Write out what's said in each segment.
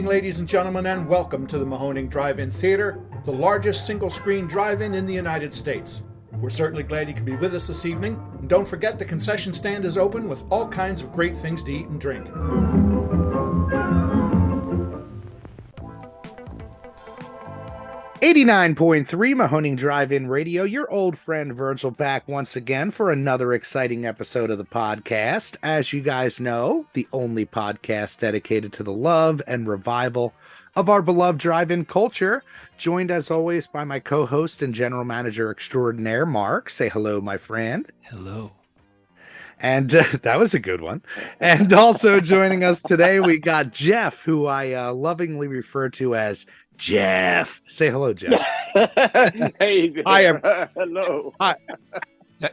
evening, ladies and gentlemen, and welcome to the Mahoning Drive-In Theater, the largest single-screen drive-in in the United States. We're certainly glad you could be with us this evening, and don't forget the concession stand is open with all kinds of great things to eat and drink. 89.3 Mahoning Drive-In Radio, your old friend Virgil back once again for another exciting episode of the podcast. As you guys know, the only podcast dedicated to the love and revival of our beloved drive-in culture, joined as always by my co-host and general manager extraordinaire, Mark. Say hello, my friend. Hello. And that was a good one. And also joining us today, we got Geoff, who I lovingly refer to as Geoff. Say hello, Geoff. Hey there. I am. Hello. Hi.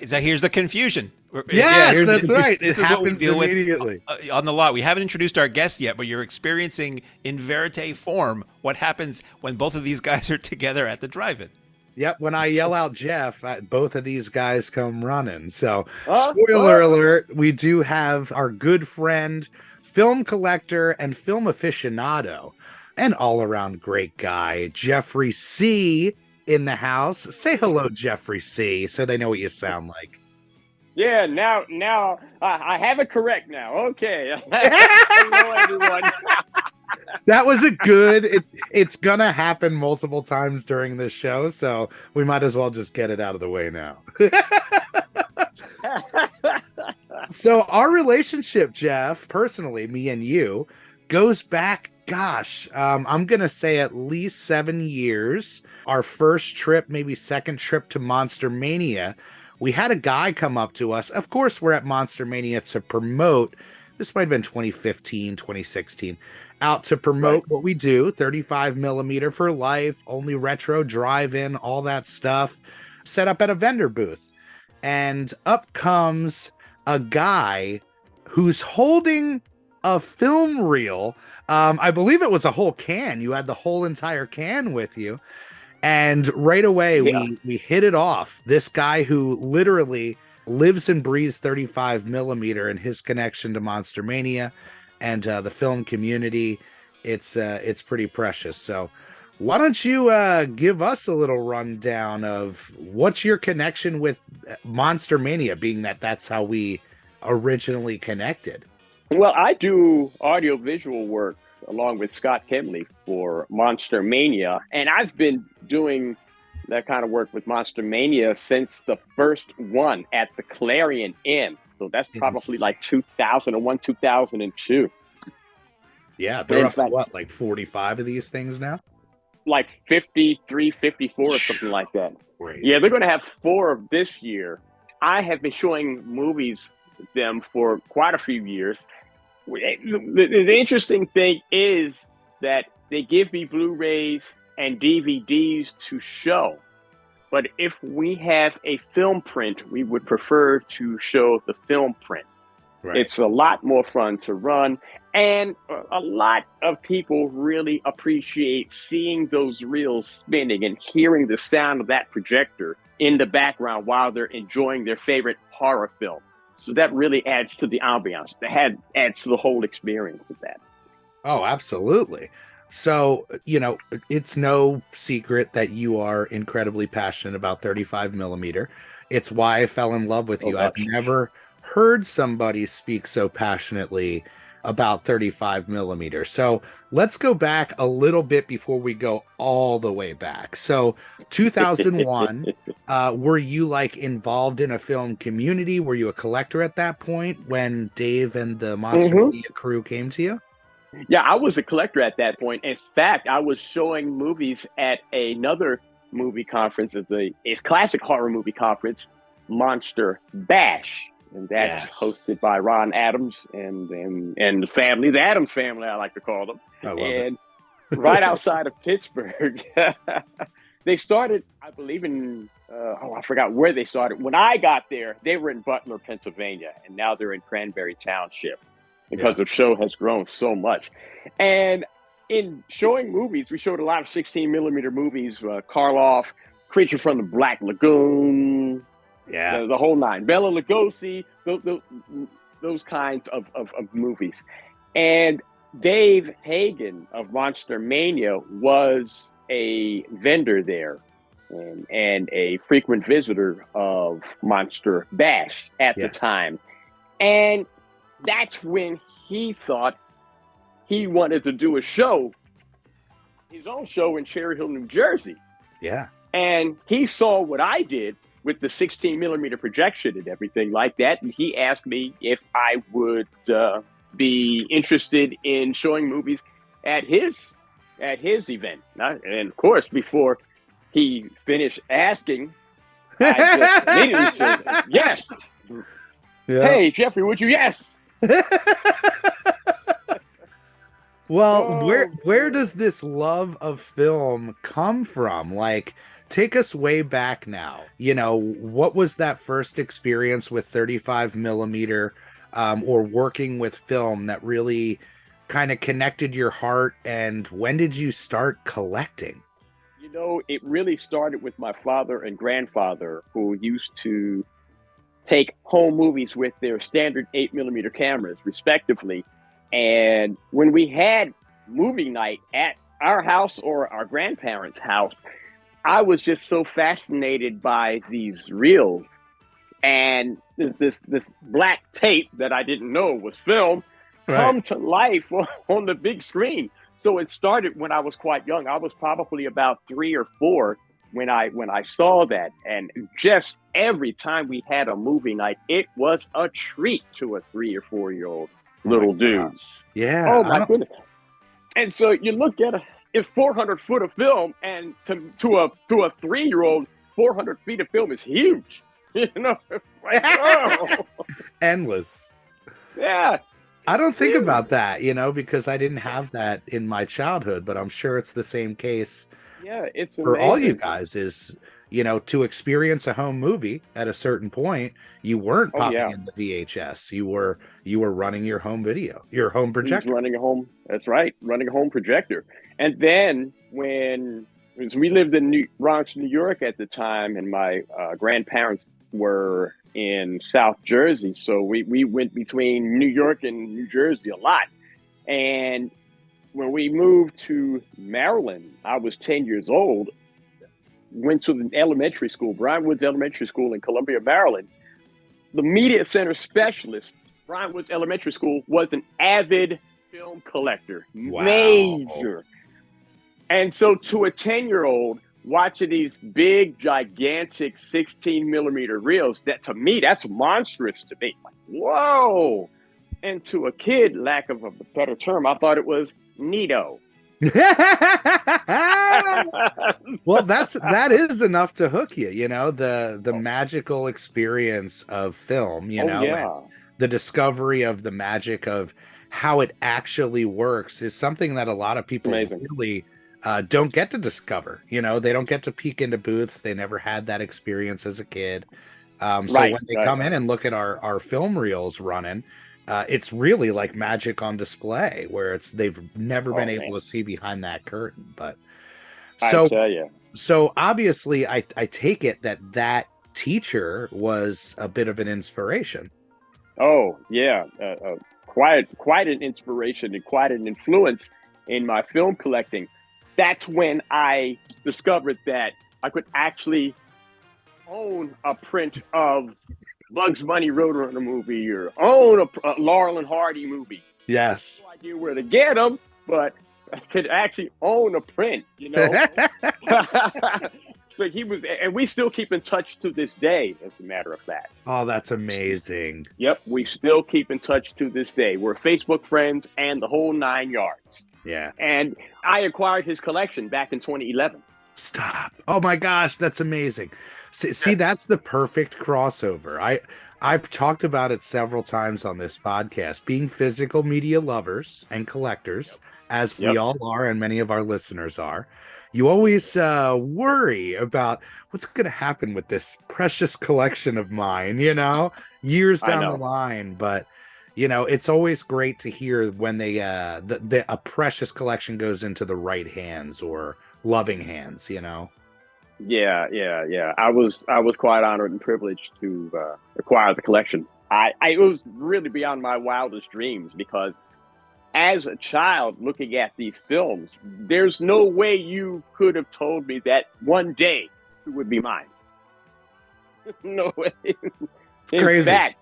Here's the confusion. Yes, that's right. This It is what we happens deal immediately. with on the lot. We haven't introduced our guest yet, but you're experiencing in verite form what happens when both of these guys are together at the drive-in. Yep, when I yell out Geoff, both of these guys come running. So, spoiler alert, we do have our good friend, film collector, and film aficionado, and all-around great guy, Geoffrey Cee, in the house. Say hello, Geoffrey Cee, so they know what you sound like. Yeah, now I have it correct now. Okay. Hello, everyone. That was a good, it's gonna happen multiple times during this show, so we might as well just get it out of the way now. So our relationship, Geoff, personally, me and you, goes back, I'm gonna say at least 7 years. Our first trip, maybe second trip to Monster Mania, we had a guy come up to us. Of course, we're at Monster Mania to promote, this might have been 2015, 2016, out to promote what we do, 35 millimeter for life, only retro drive-in, all that stuff, set up at a vendor booth. And up comes a guy who's holding a film reel. I believe it was a whole can. You had the whole entire can with you. And right away, we hit it off. This guy who literally lives and breathes 35 millimeter and his connection to Monster Mania and the film community, it's pretty precious. So why don't you give us a little rundown of what's your connection with Monster Mania, being that that's how we originally connected? Well, I do audio-visual work along with Scott Kemley for Monster Mania, and I've been doing that kind of work with Monster Mania since the first one at the Clarion Inn. So that's probably like 2001, 2002. Yeah, they're up to what, like 45 of these things now? Like 53, 54 or something like that. Crazy. Yeah, they're going to have 4 of this year. I have been showing movies with them for quite a few years. The interesting thing is that they give me Blu-rays and DVDs to show. But if we have a film print, we would prefer to show the film print. Right. It's a lot more fun to run. And a lot of people really appreciate seeing those reels spinning and hearing the sound of that projector in the background while they're enjoying their favorite horror film. So that really adds to the ambiance. That adds to the whole experience of that. Oh, absolutely. So, it's no secret that you are incredibly passionate about 35 millimeter. It's why I fell in love with you. I've never heard somebody speak so passionately about 35 millimeter. So let's go back a little bit before we go all the way back. So 2001, were you like involved in a film community? Were you a collector at that point when Dave and the Monster Media crew came to you? Yeah, I was a collector at that point. In fact, I was showing movies at another movie conference. It's classic horror movie conference, Monster Bash. And that's hosted by Ron Adams and the family, the Adams family, I like to call them. And right outside of Pittsburgh, they started, I believe I forgot where they started. When I got there, they were in Butler, Pennsylvania, and now they're in Cranberry Township because the show has grown so much. And in showing movies, we showed a lot of 16 millimeter movies, Karloff, Creature from the Black Lagoon, the whole nine, Bela Lugosi, those kinds of movies. And Dave Hagen of Monster Mania was a vendor there and a frequent visitor of Monster Bash at the Yeah. time. And that's when he thought he wanted to do his own show in Cherry Hill, New Jersey. Yeah. And he saw what I did with the 16 millimeter projection and everything like that. And he asked me if I would be interested in showing movies at his event. And of course, before he finished asking, I just immediately said, yes. Yeah. Hey, Geoffrey, would you? Yes. Well, Oh, where does this love of film come from? Like, take us way back now. You know, what was that first experience with 35 millimeter or working with film that really kind of connected your heart? And when did you start collecting? You know, it really started with my father and grandfather, who used to take home movies with their standard 8 millimeter cameras, respectively. And when we had movie night at our house or our grandparents' house, I was just so fascinated by these reels and this black tape that I didn't know was film Right. come to life on the big screen. So it started when I was quite young. I was probably about 3 or 4 when I saw that, and just every time we had a movie night, it was a treat to a 3 or 4 year old little dude. Gosh. Yeah. Oh my goodness! And so you look at it's 400 foot of film, and to a 3 year old, 400 feet of film is huge. You know, like, oh, Endless. yeah. I don't think about that, you know, because I didn't have that in my childhood, but I'm sure it's the same case Yeah, it's for amazing. all you guys is, you know, to experience a home movie at a certain point, you weren't popping in the VHS. You were running your home video, your home projector. Running a home. That's right, running a home projector. And then because we lived in Bronx, New York at the time, and my grandparents were in South Jersey, so we went between New York and New Jersey a lot. And when we moved to Maryland, I was 10 years old. Went to the elementary school, Brian Woods Elementary School in Columbia, Maryland. The media center specialist, Brian Woods Elementary School, was an avid film collector. Wow. Major. And so to a 10-year-old watching these big, gigantic 16 millimeter reels, that to me, that's monstrous to me. Like, whoa. And to a kid, lack of a better term, I thought it was neato. Well, that is enough to hook you, you know, the magical experience of film, you know, and the discovery of the magic of how it actually works is something that a lot of people really don't get to discover. You know, they don't get to peek into booths. They never had that experience as a kid. So when they come in and look at our film reels running, it's really like magic on display, where they've never been able to see behind that curtain. But so, I tell you. So obviously, I take it that teacher was a bit of an inspiration. Oh yeah, quite an inspiration and quite an influence in my film collecting. That's when I discovered that I could actually own a print of Bugs Bunny Roadrunner movie or own a Laurel and Hardy movie. Yes. No idea where to get them, but I could actually own a print, you know. So he was, and we still keep in touch to this day, as a matter of fact. Oh, that's amazing. Yep, we still keep in touch to this day. We're Facebook friends and the whole 9 yards. Yeah. And I acquired his collection back in 2011. Stop. Oh my gosh, that's amazing. See, that's the perfect crossover. I've talked about it several times on this podcast. Being physical media lovers and collectors, as we all are and many of our listeners are, you always worry about what's going to happen with this precious collection of mine, you know, years down the line. But, you know, it's always great to hear when a precious collection goes into the right hands or loving hands, you know. Yeah. I was quite honored and privileged to acquire the collection. It was really beyond my wildest dreams, because as a child looking at these films, there's no way you could have told me that one day it would be mine. No way. It's In crazy. fact,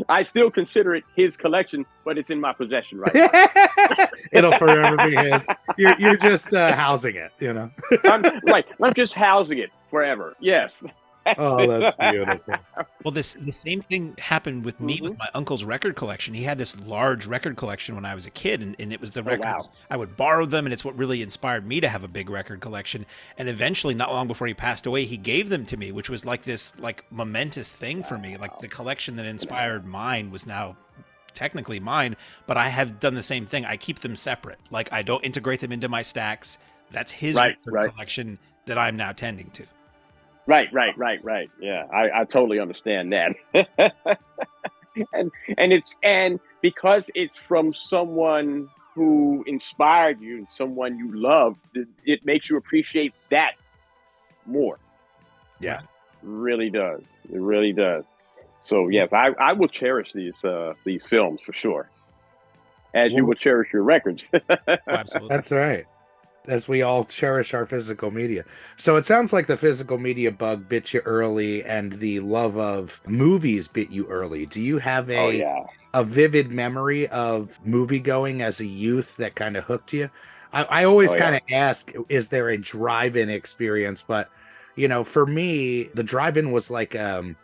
I still consider it his collection, but it's in my possession right now. It'll forever be his. You're just housing it, you know. I'm just housing it forever. Yes. That's beautiful. Well, the same thing happened with me with my uncle's record collection. He had this large record collection when I was a kid, and it was the records. Wow. I would borrow them, and it's what really inspired me to have a big record collection. And eventually, not long before he passed away, he gave them to me, which was like this momentous thing for me. Like the collection that inspired mine was now technically mine, but I have done the same thing. I keep them separate. Like I don't integrate them into my stacks. That's his record collection that I'm now tending to. Right. Yeah, I totally understand that. and because it's from someone who inspired you and someone you love, it makes you appreciate that more. Yeah, it really does. It really does. So yes, I will cherish these films for sure, as you will cherish your records. Absolutely, that's right. As we all cherish our physical media. So it sounds like the physical media bug bit you early and the love of movies bit you early. Do you have a vivid memory of movie going as a youth that kind of hooked you? I always kind of ask, is there a drive-in experience? But, you know, for me, the drive-in was like a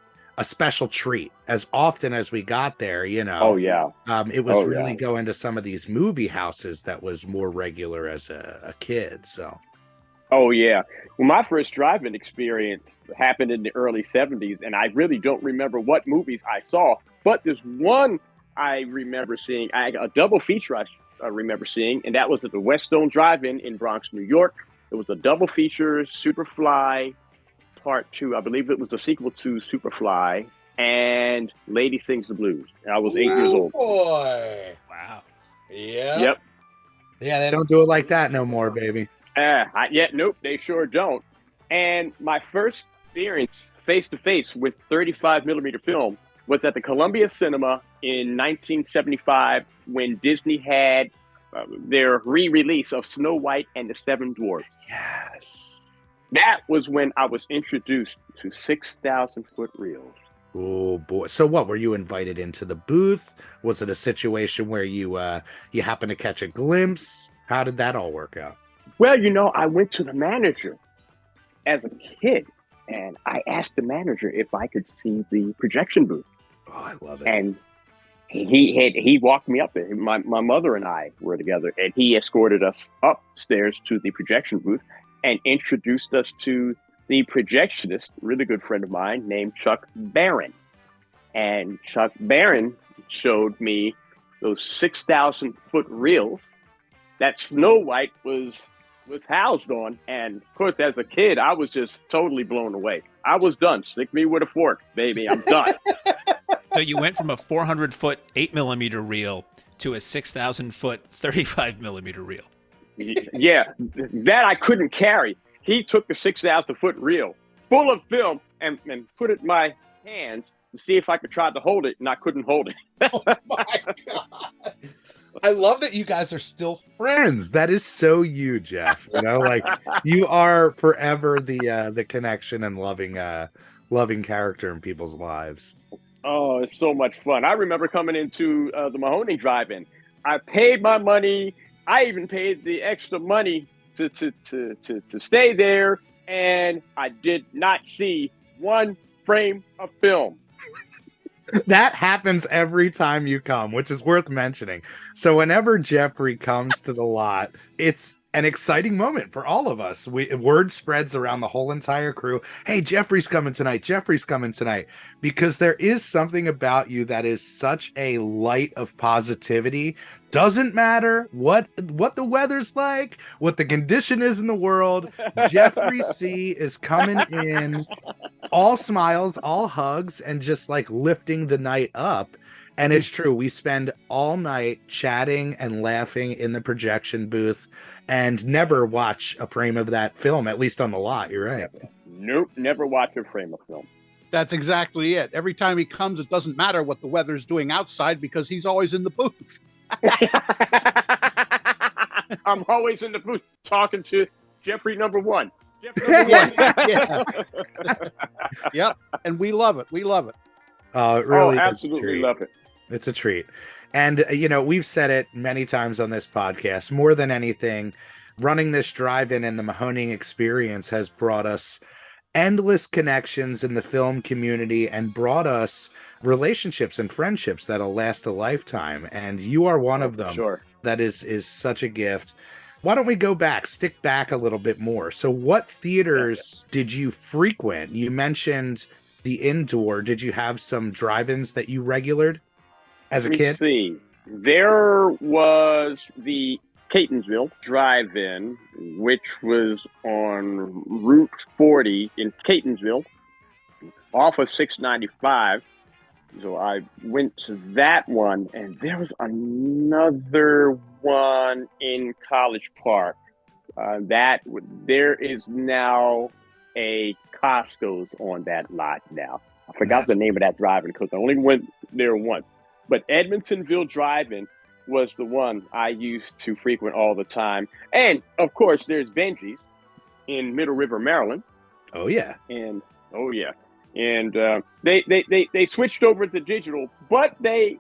special treat. As often as we got there, you know. It was really going to some of these movie houses that was more regular as a kid. So. Oh yeah. Well, my first drive-in experience happened in the early 70s, and I really don't remember what movies I saw, but there's one I remember seeing, a double feature I remember seeing, and that was at the Whetstone Drive-In in Bronx, New York. It was a double feature, Superfly Part 2. I believe it was a sequel to Superfly, and Lady Sings the Blues. And I was 8 years old. Boy. Wow. Yeah. Yep. Yeah, they don't do it like that no more, baby. Nope, they sure don't. And my first experience face-to-face with 35 millimeter film was at the Columbia Cinema in 1975 when Disney had their re-release of Snow White and the Seven Dwarfs. Yes. That was when I was introduced to 6,000-foot reels. Oh boy! So what, were you invited into the booth? Was it a situation where you happened to catch a glimpse? How did that all work out? Well, you know, I went to the manager as a kid, and I asked the manager if I could see the projection booth. Oh, I love it. And he walked me up there. My mother and I were together, and he escorted us upstairs to the projection booth and introduced us to the projectionist, really good friend of mine named Chuck Barron. And Chuck Barron showed me those 6,000-foot reels that Snow White was housed on. And of course, as a kid, I was just totally blown away. I was done. Stick me with a fork, baby. I'm done. So you went from a 400-foot 8mm reel to a 6,000-foot 35mm reel. Yeah, that I couldn't carry. He took the 6,000-foot reel full of film and put it in my hands to see if I could try to hold it, and I couldn't hold it. Oh my God. I love that you guys are still friends. That is so you, Geoff. You know, like you are forever the connection and loving character in people's lives. Oh, it's so much fun. I remember coming into the Mahoning Drive-In. I paid my money. I even paid the extra money to stay there, and I did not see one frame of film. That happens every time you come, which is worth mentioning. So whenever Geoffrey comes to the lot, it's an exciting moment for all of us. Word spreads around the whole entire crew. Hey, Geoffrey's coming tonight. Geoffrey's coming tonight. Because there is something about you that is such a light of positivity. Doesn't matter what the weather's like, what the condition is in the world. Geoffrey Cee is coming in, all smiles, all hugs, and just like lifting the night up. And it's true. We spend all night chatting and laughing in the projection booth and never watch a frame of that film, at least on the lot. You're right. Nope, never watch a frame of film. That's exactly it. Every time he comes, it doesn't matter what the weather's doing outside because he's always in the booth. I'm always in the booth talking to Geoffrey number one. Yeah. Yep. And we love it. We love it. It really is a absolutely treat. love it. It's a treat. And, we've said it many times on this podcast. More than anything, running this drive-in and the Mahoning experience has brought us endless connections in the film community and brought us relationships and friendships that'll last a lifetime. And you are one of them. Sure. That is such a gift. Why don't we stick back a little bit more? So what theaters did you frequent? You mentioned the indoor. Did you have some drive-ins that you regulared as a kid? Let me see. There was the Catonsville Drive-In, which was on Route 40 in Catonsville, off of 695. So I went to that one, and there was another one in College Park. There is now a Costco's on that lot now. I forgot the name of that drive-in because I only went there once. But Edmontonville Drive-In was the one I used to frequent all the time. And, of course, there's Benji's in Middle River, Maryland. Oh, yeah. And, they switched over to digital, but they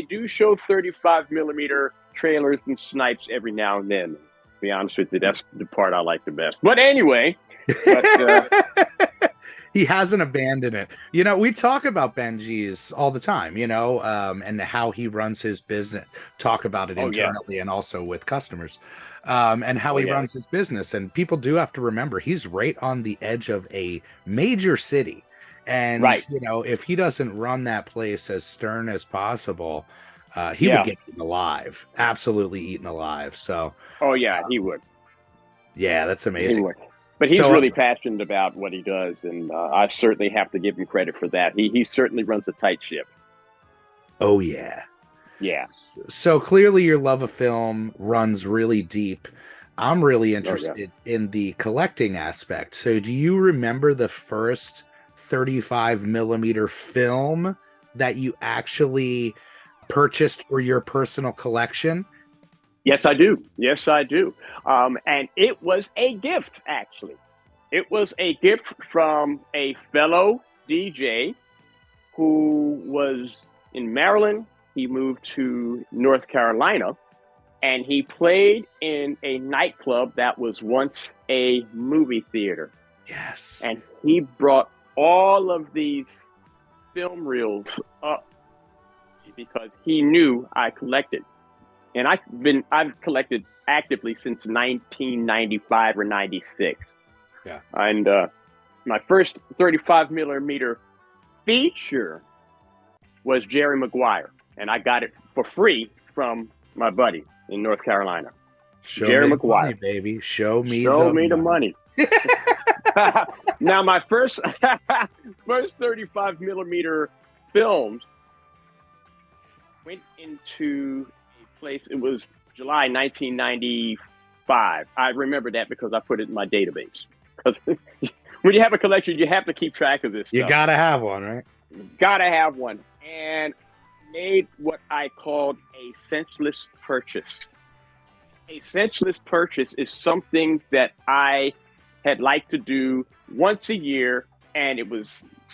do show 35 millimeter trailers and snipes every now and then. To be honest with you, that's the part I like the best. But anyway, he hasn't abandoned it. We talk about Benji's all the time, and how he runs his business, talk about it internally and also with customers, and how he runs his business. And people do have to remember he's right on the edge of a major city. And, if he doesn't run that place as stern as possible, he would get eaten alive, absolutely eaten alive. So, he would. Yeah, that's amazing. He would. But he's really passionate about what he does, and I certainly have to give him credit for that. He certainly runs a tight ship. Oh, yeah. Yeah. So clearly your love of film runs really deep. I'm really interested in the collecting aspect. So do you remember the first 35 millimeter film that you actually purchased for your personal collection? Yes, I do. And it was a gift, actually. It was a gift from a fellow DJ who was in Maryland. He moved to North Carolina, and he played in a nightclub that was once a movie theater. Yes. And he brought all of these film reels up because he knew I collected. And I've collected actively since 1995 or 96. Yeah. And my first 35 millimeter feature was Jerry Maguire, and I got it for free from my buddy in North Carolina. Jerry Maguire, money, baby. Show me the money. Now, my first 35 millimeter films went into place. It was July 1995. I remember that because I put it in my database. Because when you have a collection, you have to keep track of this stuff. You gotta have one, right? Gotta have one. And made what I called a senseless purchase. A senseless purchase is something that I had liked to do once a year, and it was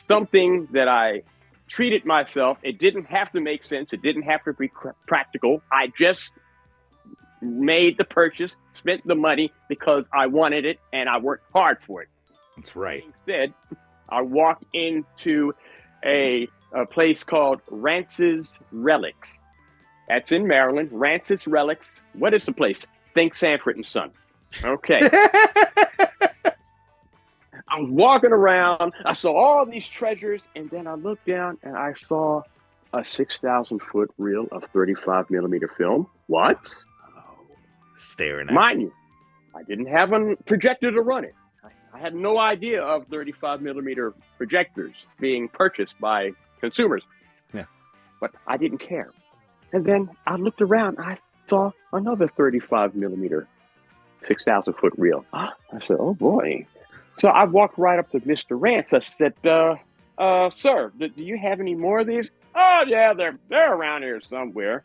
something that I treated myself. It didn't have to make sense. It didn't have to be practical. I just made the purchase, spent the money because I wanted it, and I worked hard for it. That's right. Instead, I walked into a place called Rance's Relics. That's in Maryland. Rance's Relics. What is the place? Think Sanford and Son. Okay. I was walking around. I saw all these treasures, and then I looked down and I saw a 6,000 foot reel of 35 millimeter film. What? Oh, staring at Mind you, I didn't have a projector to run it. I had no idea of 35 millimeter projectors being purchased by consumers. Yeah. But I didn't care. And then I looked around. I saw another 35 millimeter 6,000 foot reel. I said, oh boy. So I walked right up to Mr. Rance. I said, sir, do you have any more of these? Oh yeah, they're around here somewhere.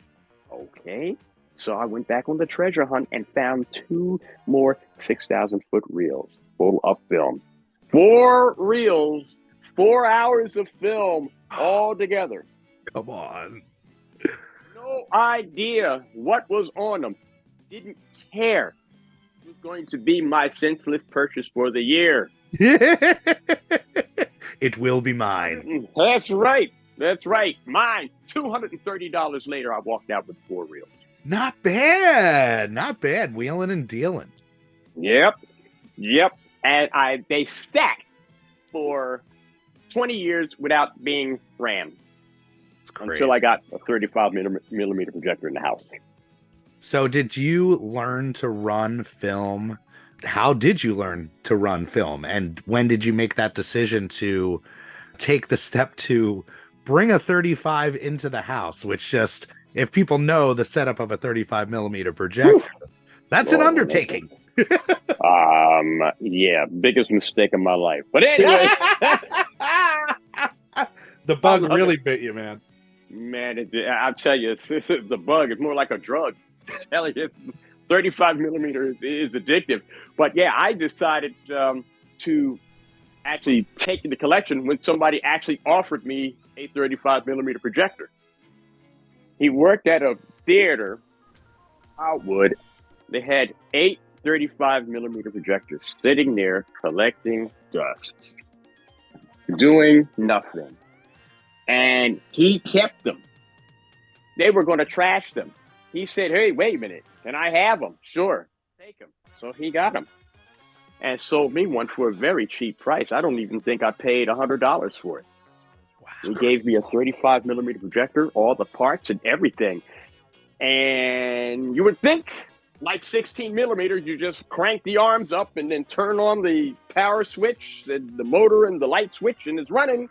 Okay. So I went back on the treasure hunt and found 2 more 6,000-foot reels full of film. 4 reels, 4 hours of film all together. Come on. No idea what was on them. Didn't care. It was going to be my senseless purchase for the year. It will be mine. That's right. That's right. Mine. $230 later, I walked out with 4 reels. Not bad. Not bad. Wheeling and dealing. Yep. And they stacked for 20 years without being rammed. It's crazy. Until I got a 35 millimeter projector in the house. So did you learn to run film? How did you learn to run film? And when did you make that decision to take the step to bring a 35 into the house, which just, if people know the setup of a 35 millimeter projector, that's an undertaking. Yeah, biggest mistake of my life. But anyway. The bug really bit you, man. Man, I'll tell you, the bug is more like a drug. I tell you, 35 millimeter is addictive. But yeah, I decided to actually take the collection when somebody actually offered me a 35 millimeter projector. He worked at a theater, Outwood. They had 8 35 millimeter projectors sitting there collecting dust, doing nothing. And he kept them. They were going to trash them. He said, hey, wait a minute. Can I have them? Sure. Take them. So he got them and sold me one for a very cheap price. I don't even think I paid $100 for it. Wow. He gave me a 35 millimeter projector, all the parts and everything. And you would think, like 16 millimeters, you just crank the arms up and then turn on the power switch, the motor and the light switch, and it's running.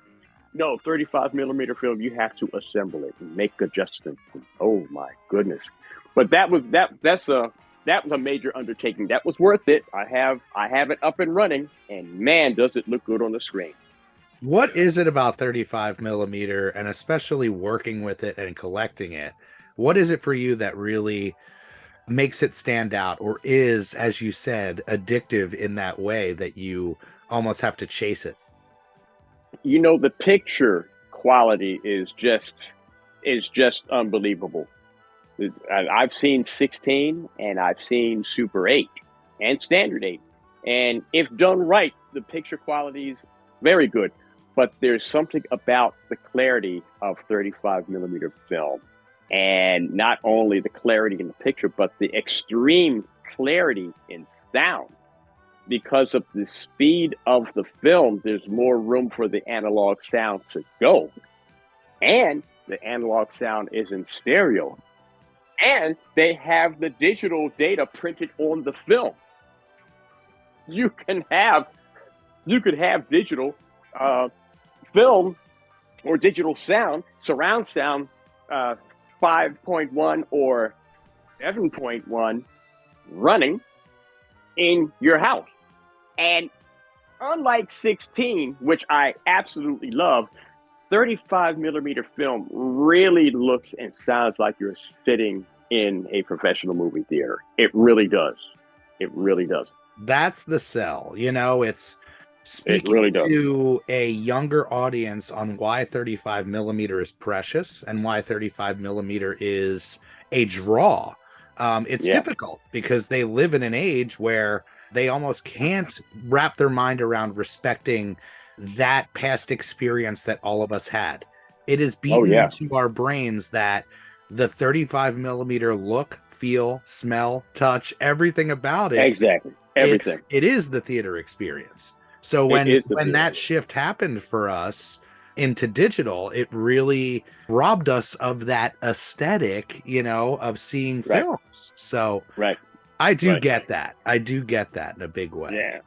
No, 35 millimeter film, you have to assemble it and make adjustments. Oh my goodness. But that was a major undertaking. That was worth it. I have it up and running, and man, does it look good on the screen. What is it about 35 millimeter, and especially working with it and collecting it? What is it for you that really makes it stand out, or is, as you said, addictive in that way that you almost have to chase it? You know, the picture quality is just unbelievable. I've seen 16 and I've seen Super 8 and Standard 8. And if done right, the picture quality is very good. But there's something about the clarity of 35 millimeter film. And not only the clarity in the picture, but the extreme clarity in sound. Because of the speed of the film, there's more room for the analog sound to go. And the analog sound is in stereo. And they have the digital data printed on the film. You could have digital film or digital sound, surround sound 5.1 or 7.1 running in your house. And unlike 16, which I absolutely love, 35 millimeter film really looks and sounds like you're sitting in a professional movie theater. It really does. It really does. That's the sell. You know, it's speaking really to a younger audience on why 35 millimeter is precious and why 35 millimeter is a draw. It's difficult because they live in an age where they almost can't wrap their mind around respecting that past experience that all of us had. It is beaten into our brains that the 35 millimeter look, feel, smell, touch, everything about it. Exactly. Everything. It is the theater experience. So when that shift happened for us into digital, it really robbed us of that aesthetic, you know, of seeing films. So I do get that. I do get that in a big way. Yeah.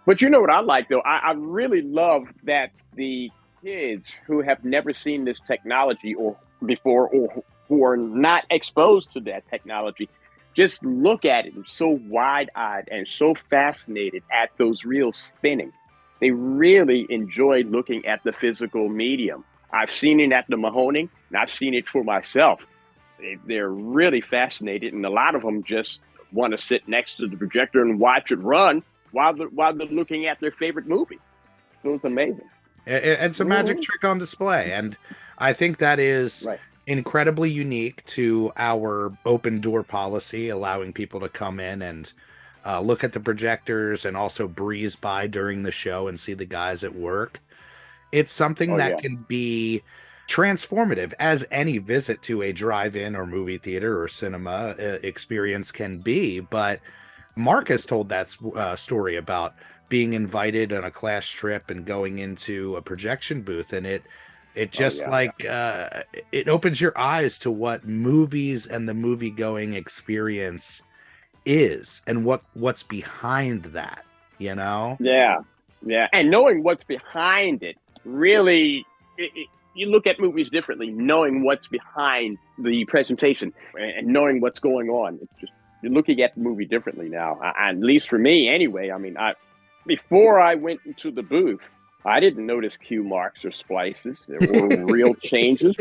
But you know what I like, though? I really love that the kids who have never seen this technology or before, or who are not exposed to that technology, just look at it and so wide-eyed and so fascinated at those reels spinning. They really enjoy looking at the physical medium. I've seen it at the Mahoning, and I've seen it for myself. they're really fascinated, and a lot of them just want to sit next to the projector and watch it run while they're looking at their favorite movie. So it's amazing. It's a magic trick on display, and I think that is incredibly unique to our open door policy, allowing people to come in and look at the projectors and also breeze by during the show and see the guys at work. It's something that can be transformative, as any visit to a drive-in or movie theater or cinema experience can be. But Mark has told that story about being invited on a class trip and going into a projection booth, and it just it opens your eyes to what movies and the movie-going experience is and what's behind that, you know? Yeah. And knowing what's behind it, really, you look at movies differently, knowing what's behind the presentation and knowing what's going on. It's just, you're looking at the movie differently now. At least for me, anyway. I mean, before I went into the booth, I didn't notice cue marks or splices. There were real changes.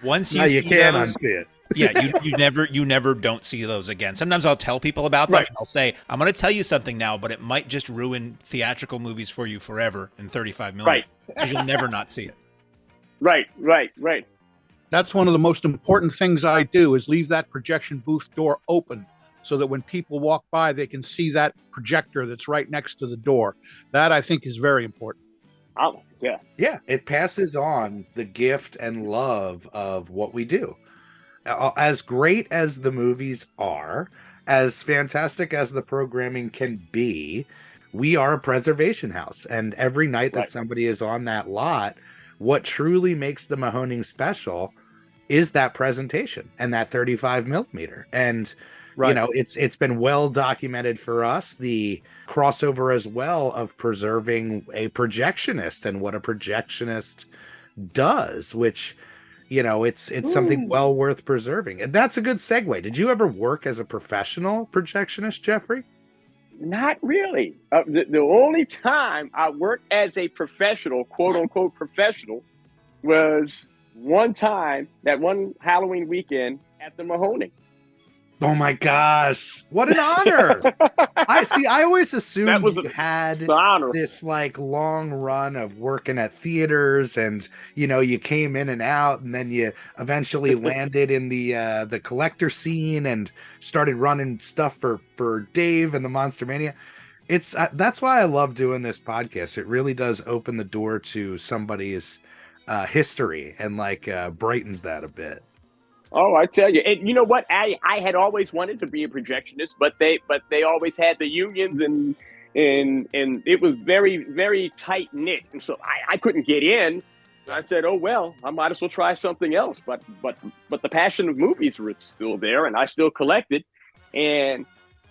Once you can't unsee it. Yeah, you never don't see those again. Sometimes I'll tell people about them. And I'll say, I'm going to tell you something now, but it might just ruin theatrical movies for you forever in 35 million. Because you'll never not see it. Right. That's one of the most important things I do, is leave that projection booth door open so that when people walk by, they can see that projector that's right next to the door. That, I think, is very important. Oh, yeah. Yeah, it passes on the gift and love of what we do. As great as the movies are, as fantastic as the programming can be, we are a preservation house. And every night that somebody is on that lot, what truly makes the Mahoning special is that presentation and that 35 millimeter. And you know, it's been well documented for us, the crossover as well of preserving a projectionist and what a projectionist does, which, you know, it's something well worth preserving. And that's a good segue. Did you ever work as a professional projectionist, Geoffrey? Not really. The only time I worked as a professional, quote unquote professional, was one time, that one Halloween weekend at the Mahoning. Oh my gosh, what an honor. I always assumed you had this like long run of working at theaters, and you know, you came in and out, and then you eventually landed in the collector scene and started running stuff for Dave and the Monster Mania. It's that's why I love doing this podcast. It really does open the door to somebody's history and like brightens that a bit. Oh, I tell you, and you know what? I had always wanted to be a projectionist, but they always had the unions, and it was very, very tight knit, and so I couldn't get in. I said, oh well, I might as well try something else. But the passion of movies was still there, and I still collected, and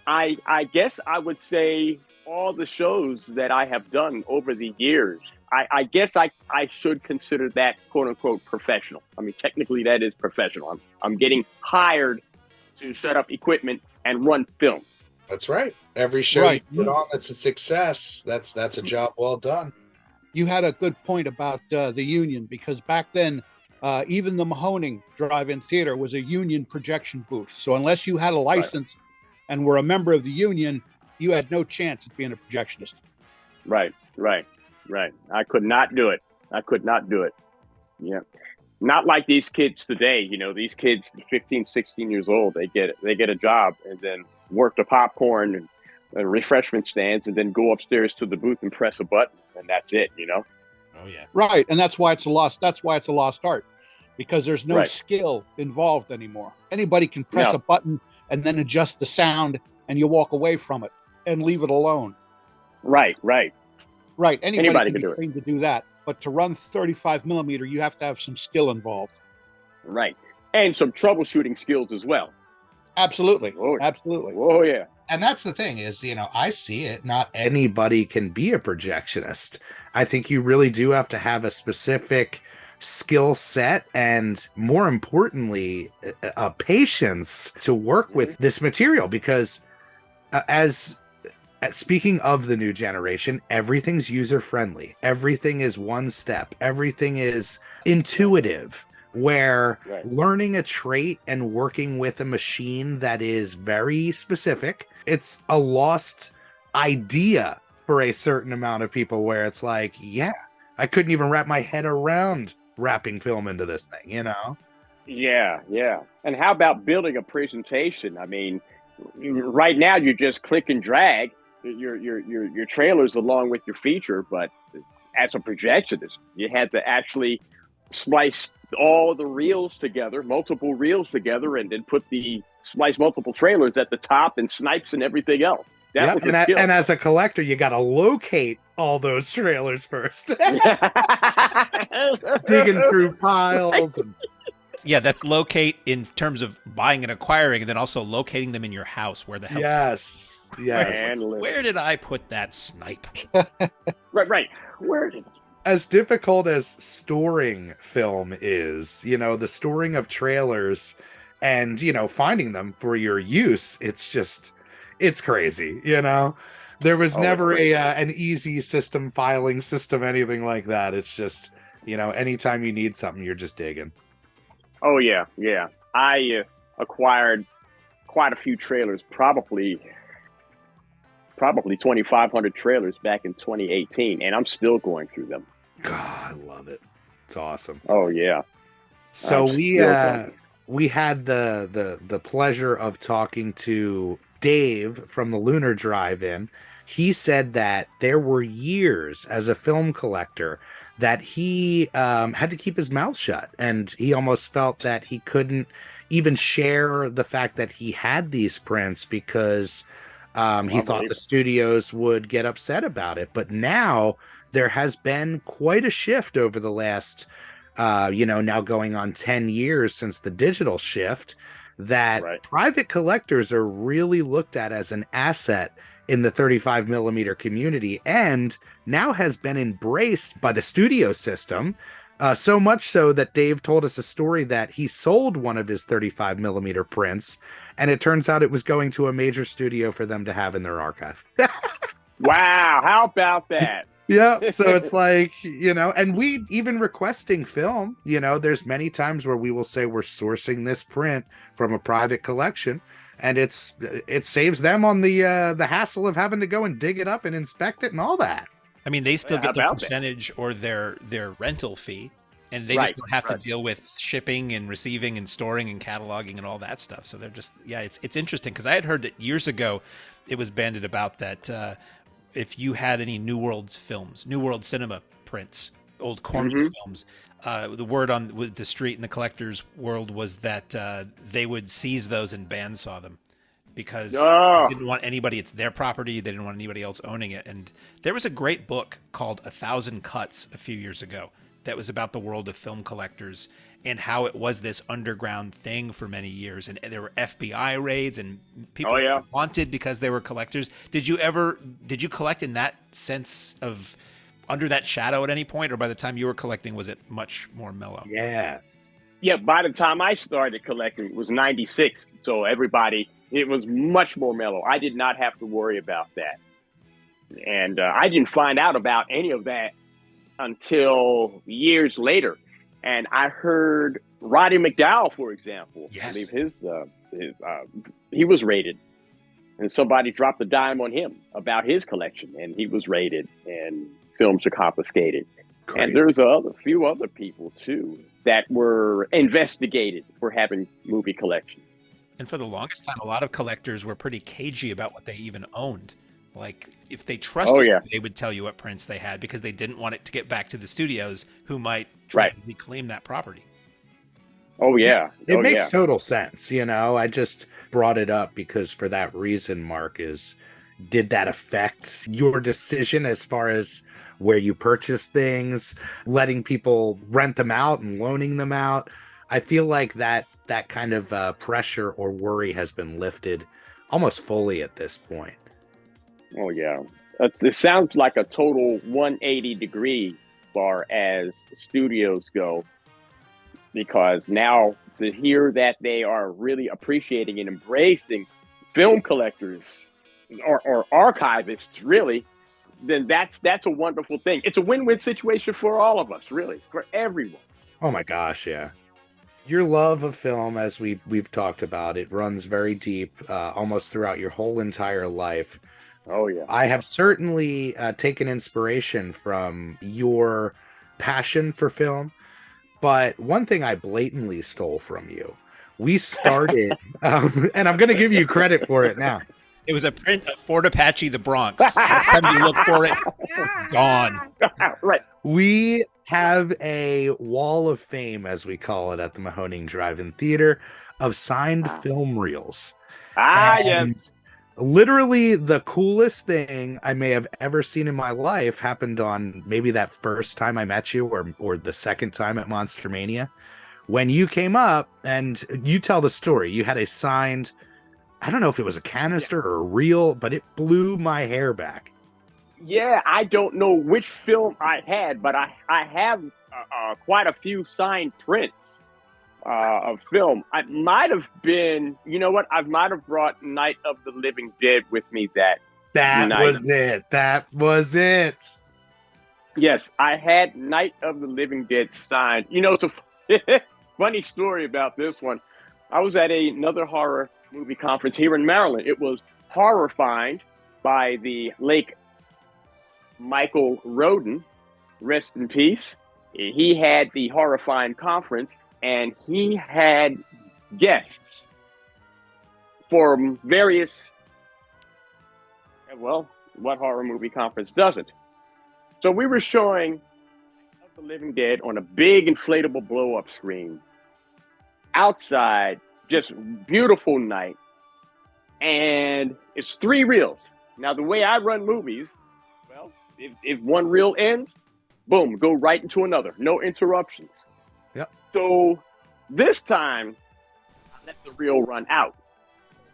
I guess I would say all the shows that I have done over the years, I guess I should consider that quote unquote professional. I mean, technically that is professional. I'm getting hired to set up equipment and run film. That's right. Every show you put on that's a success, that's a job well done. You had a good point about the union, because back then, even the Mahoning Drive-In Theater was a union projection booth. So unless you had a license and were a member of the union, you had no chance of being a projectionist. Right. I could not do it. Yeah. Not like these kids today. You know, these kids, 15, 16 years old, they get a job and then work the popcorn and refreshment stands and then go upstairs to the booth and press a button, and that's it, you know? Oh yeah. Right. And that's why it's a lost art, because there's no skill involved anymore. Anybody can press a button and then adjust the sound, and you walk away from it and leave it alone. Right. Anybody can be trained to do that. But to run 35 millimeter, you have to have some skill involved. Right. And some troubleshooting skills as well. Absolutely. Oh, absolutely. Oh, yeah. And that's the thing is, you know, I see it. Not Anybody can be a projectionist. I think you really do have to have a specific skill set and, more importantly, a patience to work with this material, because speaking of the new generation, everything's user friendly. Everything is one step. Everything is intuitive. where Right. learning a trait and working with a machine that is very specific, it's a lost idea for a certain amount of people where it's like, yeah, I couldn't even wrap my head around wrapping film into this thing, you know? Yeah, yeah. And how about building a presentation? I mean, right now you just click and drag your trailers along with your feature, but as a projectionist, you had to actually splice all the reels together, multiple reels together, and then splice multiple trailers at the top and snipes and everything else. That was a skill. And as a collector, you got to locate all those trailers first. Digging through piles. Yeah, that's locate in terms of buying and acquiring, and then also locating them in your house. Where the hell? Yes. Where did I put that snipe? Right. Where did? As difficult as storing film is, you know, the storing of trailers and, you know, finding them for your use, it's crazy, you know? There was never an easy system, filing system, anything like that. It's just, you know, anytime you need something, you're just digging. Oh, yeah. I acquired quite a few trailers, probably 2,500 trailers back in 2018, and I'm still going through them. God, I love it. It's awesome. Oh, yeah. So we had the pleasure of talking to Dave from the Lunar Drive-In. He said that there were years as a film collector that he had to keep his mouth shut, and he almost felt that he couldn't even share the fact that he had these prints because he thought the studios would get upset about it. But now there has been quite a shift over the last now going on 10 years since the digital shift, that private collectors are really looked at as an asset in the 35 millimeter community, and now has been embraced by the studio system. So much so that Dave told us a story that he sold one of his 35 millimeter prints, and it turns out it was going to a major studio for them to have in their archive. Wow. How about that? Yeah, so it's like, you know, and we even requesting film, you know, there's many times where we will say we're sourcing this print from a private collection, and it saves them on the hassle of having to go and dig it up and inspect it and all that. I mean, they still get their percentage or their rental fee, and they just don't have to deal with shipping and receiving and storing and cataloging and all that stuff. So they're just, it's interesting, because I had heard that years ago it was bandied about that if you had any New World films, New World Cinema prints, old Corman films, the word on the street in the collector's world was that they would seize those and bandsaw them, because they didn't want anybody, it's their property, they didn't want anybody else owning it. And there was a great book called 1,000 Cuts a few years ago that was about the world of film collectors and how it was this underground thing for many years. And there were FBI raids, and people were wanted because they were collectors. Did you collect in that sense of under that shadow at any point, or by the time you were collecting, was it much more mellow? Yeah, by the time I started collecting, it was 96. So it was much more mellow. I did not have to worry about that. And I didn't find out about any of that until years later. And I heard Roddy McDowell, for example. Yes. I believe he was raided, and somebody dropped a dime on him about his collection, and he was raided, and films are confiscated. Crazy. And there's a few other people too that were investigated for having movie collections. And for the longest time, a lot of collectors were pretty cagey about what they even owned. Like, if they trusted you, they would tell you what prints they had, because they didn't want it to get back to the studios, who might try to reclaim that property. Oh, yeah. It makes total sense. You know, I just brought it up because for that reason, Mark, did that affect your decision as far as where you purchase things, letting people rent them out and loaning them out? I feel like that kind of pressure or worry has been lifted almost fully at this point. Oh, yeah. It sounds like a total 180 degree as far as studios go, because now to hear that they are really appreciating and embracing film collectors or archivists, really, then that's a wonderful thing. It's a win-win situation for all of us, really, for everyone. Oh my gosh, yeah. Your love of film, as we've talked about, it runs very deep, almost throughout your whole entire life. Oh yeah. I have certainly taken inspiration from your passion for film, but one thing I blatantly stole from you. We started, and I'm going to give you credit for it now. It was a print of Fort Apache, the Bronx. Next time you look for it, gone. Right. We have a wall of fame, as we call it, at the Mahoning Drive-In Theater, of signed film reels. And Yes. literally the coolest thing I may have ever seen in my life happened on maybe that first time I met you, or the second time at Monster Mania, when you came up and you tell the story. You had a signed, I don't know if it was a canister or a reel, but it blew my hair back. Yeah, I don't know which film I had, but I have quite a few signed prints of film. I might have been, you know what? I might have brought Night of the Living Dead with me that night. Was it. That was it. Yes, I had Night of the Living Dead signed. You know, it's a funny story about this one. I was at another horror movie conference here in Maryland. It was Horrorfind by the late Michael Roden, rest in peace. He had the Horrifying conference, and he had guests from various, well, what horror movie conference doesn't? So we were showing The Living Dead on a big inflatable blow-up screen. Outside, just beautiful night. And it's 3 reels. Now, the way I run movies, well, if one reel ends, boom, go right into another. No interruptions. Yep. So this time, I let the reel run out.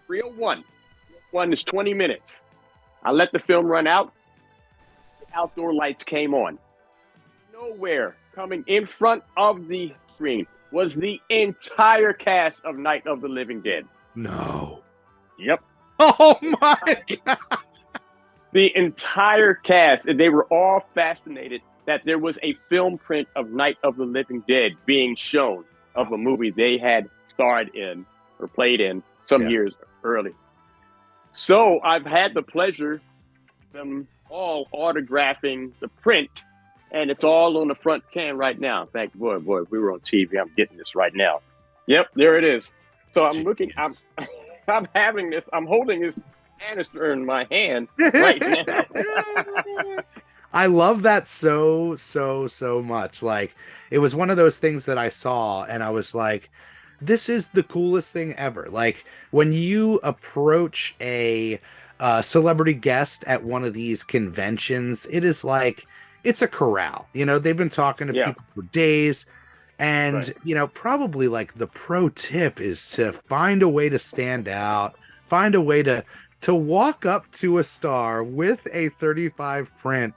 Reel 1. Reel 1 is 20 minutes. I let the film run out. The outdoor lights came on. Nowhere coming in front of the screen was the entire cast of Night of the Living Dead. No. Yep. Oh my God. The entire cast, and they were all fascinated that there was a film print of Night of the Living Dead being shown of a movie they had starred in or played in some years early. So I've had the pleasure of them all autographing the print, and it's all on the front can right now. Thank boy, if we were on TV, I'm getting this right now. Yep, there it is. So I'm looking, I'm having this, I'm holding this canister in my hand right now. I love that so much. Like, it was one of those things that I saw and I was like, this is the coolest thing ever. Like, when you approach a celebrity guest at one of these conventions, it is like, it's a corral. You know, they've been talking to people for days. And, you know, probably like the pro tip is to find a way to stand out, find a way to walk up to a star with a 35 print.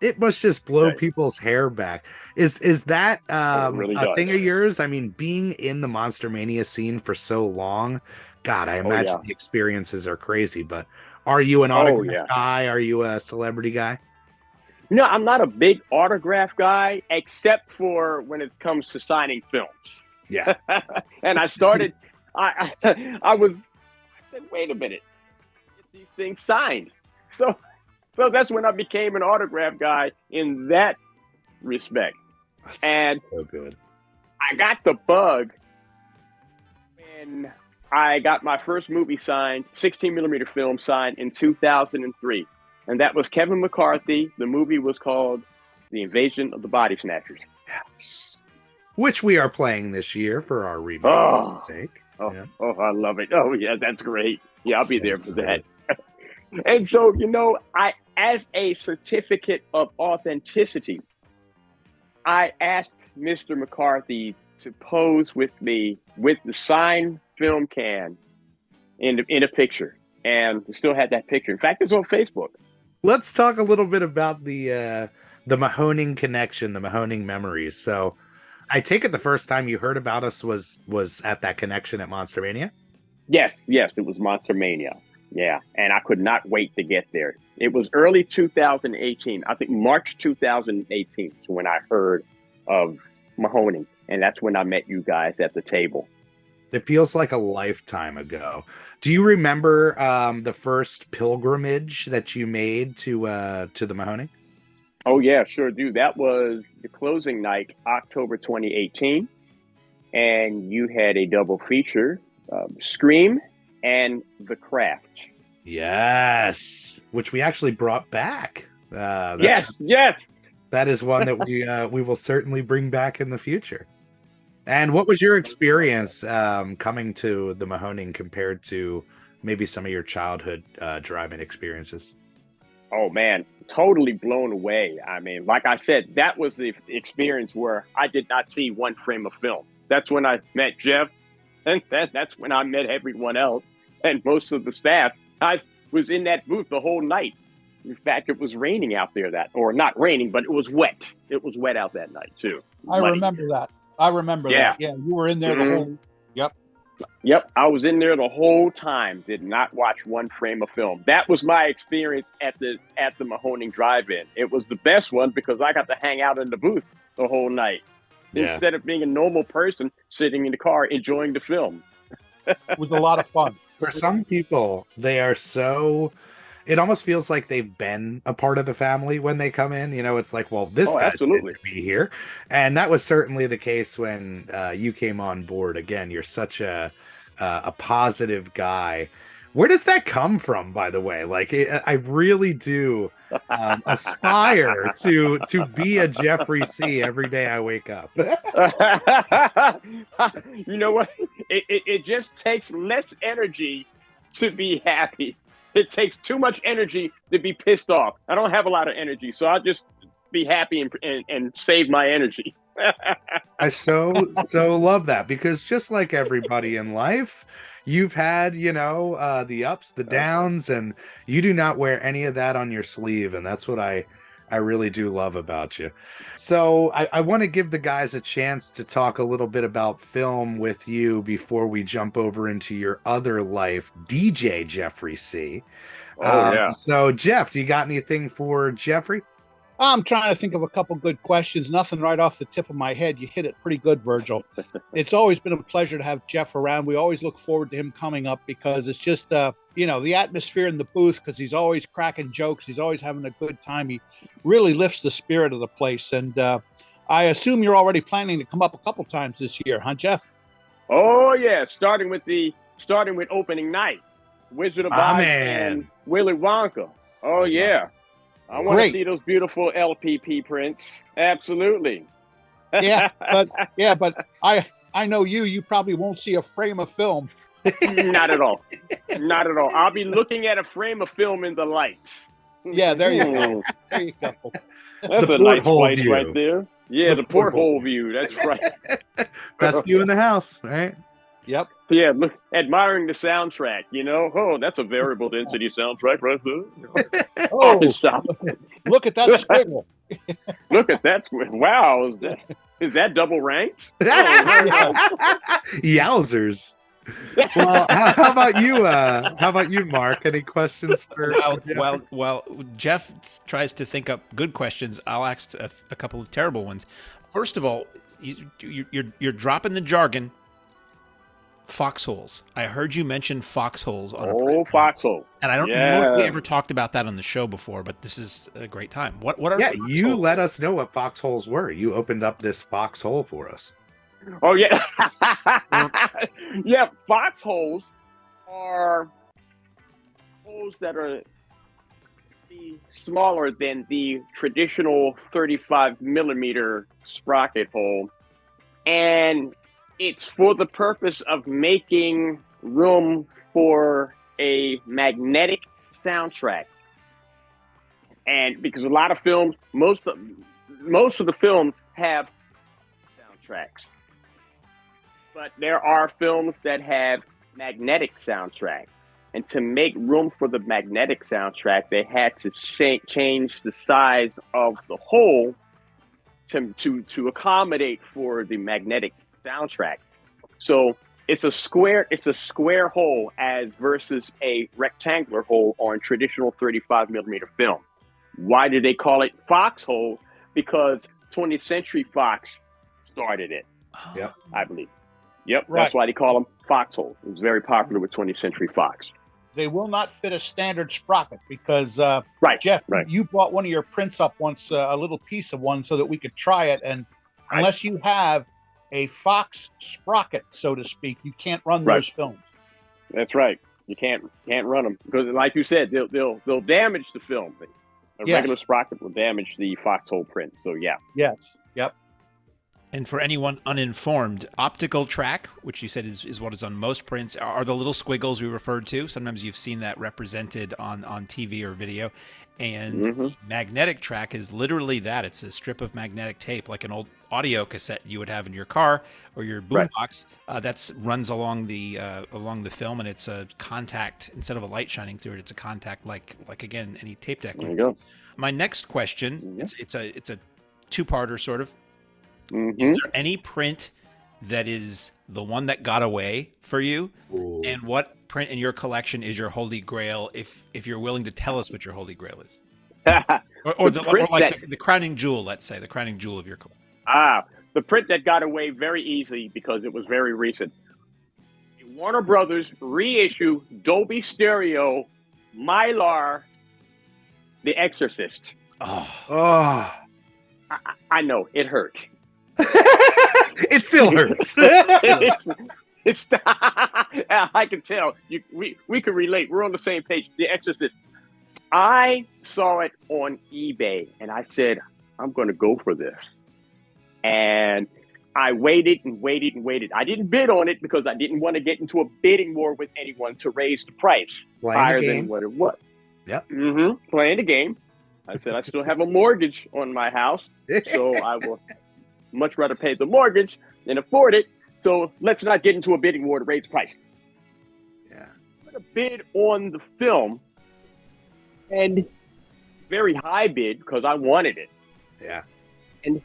It must just blow people's hair back. Is that really a thing of yours? I mean, being in the Monster Mania scene for so long, God, I imagine the experiences are crazy. But are you an autograph guy? Are you a celebrity guy? No, I'm not a big autograph guy, except for when it comes to signing films. Yeah. And I started, I said, wait a minute, get these things signed. So that's when I became an autograph guy in that respect. That's so good. I got the bug when I got my first movie signed, 16 millimeter film signed in 2003. And that was Kevin McCarthy. The movie was called The Invasion of the Body Snatchers. Yes. Which we are playing this year for our remake. Oh, I love it. Oh, yeah, that's great. Yeah, I'll be there for that. And so, you know, as a certificate of authenticity, I asked Mr. McCarthy to pose with me with the signed film can in a picture. And we still had that picture. In fact, it's on Facebook. Let's talk a little bit about the Mahoning connection, the Mahoning memories. So I take it the first time you heard about us was at that connection at Monster Mania? Yes, it was Monster Mania. Yeah, and I could not wait to get there. It was early 2018. I think March 2018 is when I heard of Mahoning. And that's when I met you guys at the table. It feels like a lifetime ago. Do you remember the first pilgrimage that you made to the Mahoning? Oh, yeah, sure do. That was the closing night, October 2018. And you had a double feature, Scream and The Craft. Yes, which we actually brought back. Yes. That is one that we will certainly bring back in the future. And what was your experience coming to the Mahoning compared to maybe some of your childhood driving experiences? Oh, man, totally blown away. I mean, like I said, that was the experience where I did not see one frame of film. That's when I met Geoff, and that's when I met everyone else and most of the staff. I was in that booth the whole night. In fact, it was raining out there or not raining, but it was wet. It was wet out that night, too. I remember that. that. Yeah, you were in there the whole. Yep, I was in there the whole time. Did not watch one frame of film. That was my experience at the Mahoning Drive-In. It was the best one because I got to hang out in the booth the whole night instead of being a normal person sitting in the car enjoying the film. It was a lot of fun. For some people, they are so. It almost feels like they've been a part of the family when they come in. You know, it's like, well, this guy's meant to be here, and that was certainly the case when you came on board. Again, you're such a positive guy. Where does that come from, by the way? Like, I really do aspire to be a Geoffrey Cee every day I wake up. You know what? It just takes less energy to be happy. It takes too much energy to be pissed off. I don't have a lot of energy, so I'll just be happy and save my energy. I so love that, because just like everybody in life, you've had, the ups, the downs, and you do not wear any of that on your sleeve. And that's what I really do love about you. So I want to give the guys a chance to talk a little bit about film with you before we jump over into your other life, DJ Geoffrey Cee. So Geoff, do you got anything for Geoffrey? I'm trying to think of a couple good questions. Nothing right off the tip of my head. You hit it pretty good, Virgil. It's always been a pleasure to have Geoff around. We always look forward to him coming up because it's just, the atmosphere in the booth, because he's always cracking jokes. He's always having a good time. He really lifts the spirit of the place. And I assume you're already planning to come up a couple times this year, huh, Geoff? Oh, yeah. Starting with opening night. Wizard of Oz and Willy Wonka. Oh, yeah. I want to see those beautiful LPP prints. Absolutely. but I know you probably won't see a frame of film. Not at all. Not at all. I'll be looking at a frame of film in the lights. Yeah, there you go. There you go. That's a nice place right there. Yeah, the porthole view. That's right. Best view in the house, right? Yep. Yeah, look, admiring the soundtrack, Oh, that's a variable density soundtrack right there. Oh, stop. Look at that squiggle. Look at that squiggle. Wow, is that double ranked? Yowzers. Well, how about you? How about you, Mark? Any questions for? While Geoff tries to think up good questions, I'll ask a couple of terrible ones. First of all, you're dropping the jargon. Foxholes. I heard you mention foxholes on foxhole. And I don't know if we ever talked about that on the show before, but this is a great time. What are foxholes? You let us know what foxholes were. You opened up this foxhole for us. Oh, yeah. Yeah, foxholes are holes that are smaller than the traditional 35 millimeter sprocket hole. And it's for the purpose of making room for a magnetic soundtrack. And because a lot of films, most of the films have soundtracks. But there are films that have magnetic soundtrack. And to make room for the magnetic soundtrack, they had to change the size of the hole to accommodate for the magnetic soundtrack. So it's a square hole as versus a rectangular hole on traditional 35 millimeter film. Why did they call it foxhole? Because 20th Century Fox started it. Yep. I believe. Yep, Right. that's why they call them foxholes. It was very popular with 20th Century Fox. They will not fit a standard sprocket because, Right, Geoff, right. you brought one of your prints up once, a little piece of one, so that we could try it. And unless you have a Fox sprocket, so to speak, you can't run those films. That's right. You can't run them because, like you said, they'll damage the film. A regular sprocket will damage the foxhole print. So yeah. Yes. Yep. And for anyone uninformed, optical track, which you said is what is on most prints, are the little squiggles we referred to. Sometimes you've seen that represented on TV or video. And magnetic track is literally that. It's a strip of magnetic tape, like an old audio cassette you would have in your car or your boombox. That runs along the film, and it's a contact instead of a light shining through it. It's a contact, like again any tape deck. There you go. My next question, it's a two-parter sort of. Is there any print that is the one that got away for you? Ooh. And what print in your collection is your holy grail, if you're willing to tell us what your holy grail is? or the crowning jewel, let's say, the crowning jewel of your collection. The print that got away very easily because it was very recent. Warner Brothers reissue Dolby Stereo Mylar The Exorcist. Oh. I know, it hurt. It still hurts. it's I can tell. We can relate. We're on the same page. The Exorcist. I saw it on eBay and I said, I'm going to go for this. And I waited and waited and waited. I didn't bid on it because I didn't want to get into a bidding war with anyone to raise the price higher than what it was. Yep. Playing the game. I said, I still have a mortgage on my house, so I will much rather pay the mortgage than afford it. So let's not get into a bidding war to raise the price. Yeah. I put a bid on the film, and very high bid because I wanted it. Yeah. And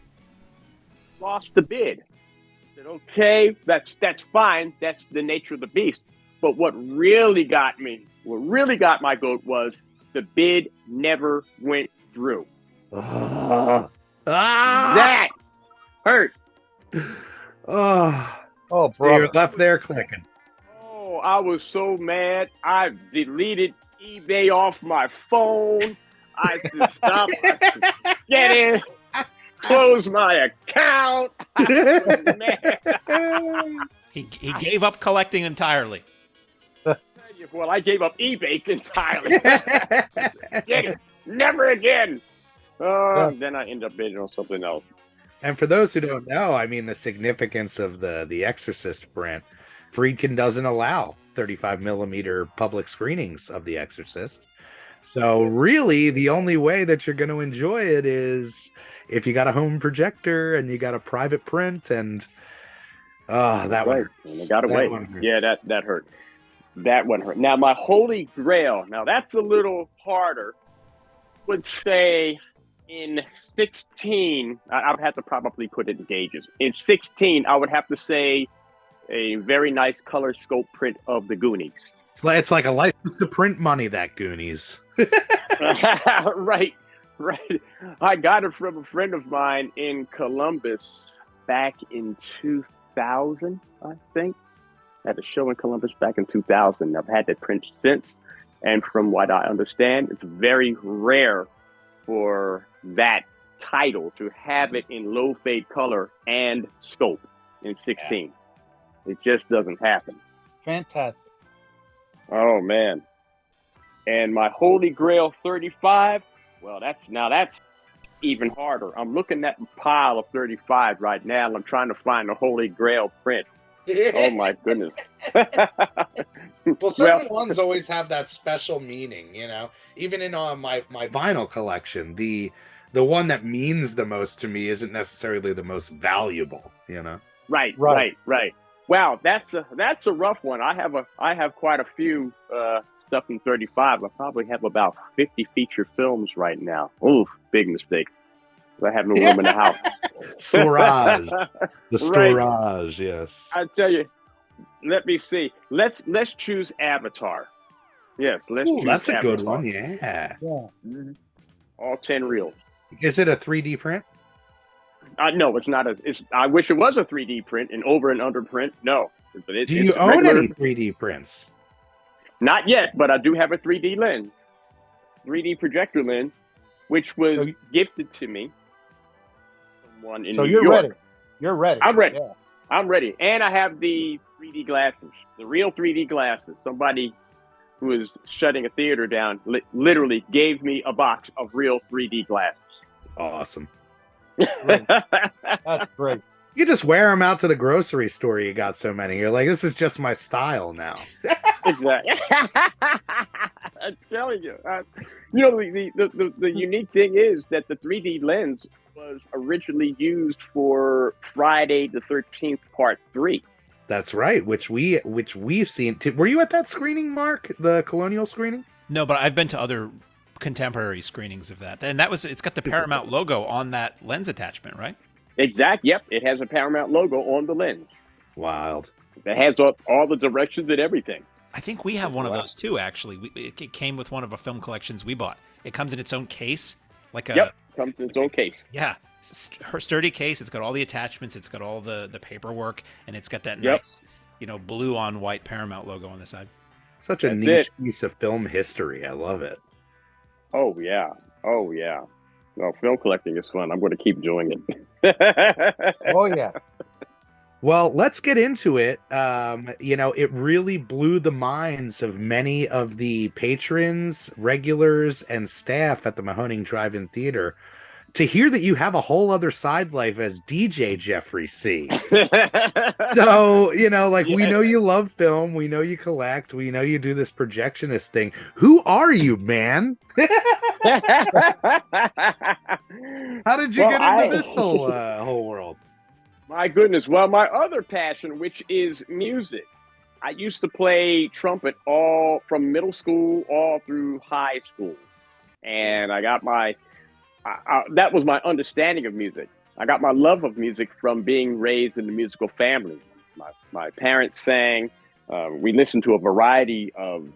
lost the bid. I said, okay, that's fine. That's the nature of the beast. But what really got my goat was the bid never went through. That hurt. Oh, bro. So you're left there clicking. Oh, I was so mad. I deleted eBay off my phone. I just stopped. Get in. Close my account. He gave up collecting entirely. Well, I gave up eBay entirely. Never again. Then I end up bidding on something else. And for those who don't know, I mean, the significance of the Exorcist print, Friedkin doesn't allow 35 millimeter public screenings of The Exorcist. So really, the only way that you're going to enjoy it is if you got a home projector and you got a private print, and that one hurts. And it got away. Yeah, that hurt. That one hurt. Now, my holy grail. Now, that's a little harder. I would say in 16, I'd have to probably put it in gauges. In 16, I would have to say a very nice color scope print of the Goonies. It's like a license to print money, that Goonies. Right. I got it from a friend of mine in Columbus back in 2000, I think. I had a show in Columbus back in 2000. I've had that print since. And from what I understand, it's very rare for that title to have it in low fade color and scope in 16. Yeah. It just doesn't happen. Fantastic. Oh, man. And my Holy Grail 35, well, that's even harder. I'm looking at a pile of 35 right now, and I'm trying to find the Holy Grail print. Oh, my goodness. Well, certain ones always have that special meaning, you know. Even in my vinyl collection, the one that means the most to me isn't necessarily the most valuable, you know. Right. Wow, that's a rough one. I have quite a few stuff in 35. I probably have about 50 feature films right now. Ooh, big mistake. I have no room in the house. Storage. The storage, yes. I tell you, let me see. Let's choose Avatar. Yes, let's choose that's a Avatar. good one, yeah. Mm-hmm. All 10 reels. Is it a 3D print? No, it's not I wish it was a 3D print, an over and under print. No. But Do you own any 3D prints? Not yet, but I do have a 3D lens, 3D projector lens, which was gifted to me. Someone in New York. Ready. You're ready. I'm ready. Yeah. I'm ready. And I have the 3D glasses, the real 3D glasses. Somebody who is shutting a theater down literally gave me a box of real 3D glasses. Awesome. That's great. You can just wear them out to the grocery store. You got so many. You're like, this is just my style now. Exactly. I'm telling you. The unique thing is that the 3D lens was originally used for Friday the 13th Part 3. That's right, which we've seen. Were you at that screening, Mark? The Colonial screening? No, but I've been to other contemporary screenings of that. And it's got the Paramount logo on that lens attachment, right? Exact. Yep. It has a Paramount logo on the lens. Wild. It has all the directions and everything. I think we have one of those too, actually. It came with one of the film collections we bought. It comes in its own case. Comes in its own case. Yeah. Her sturdy case. It's got all the attachments. It's got all the paperwork. And it's got that nice, blue on white Paramount logo on the side. Such a niche piece of film history. I love it. Oh, yeah. Oh, yeah. No, film collecting is fun. I'm going to keep doing it. Oh, yeah. Well, let's get into it. It really blew the minds of many of the patrons, regulars, and staff at the Mahoning Drive-In Theater to hear that you have a whole other side life as DJ Geoffrey Cee. So, we know you love film. We know you collect. We know you do this projectionist thing. Who are you, man? How did you get into this whole world? My goodness. Well, my other passion, which is music. I used to play trumpet all from middle school all through high school. And I got that was my understanding of music. I got my love of music from being raised in a musical family. My parents sang. We listened to a variety of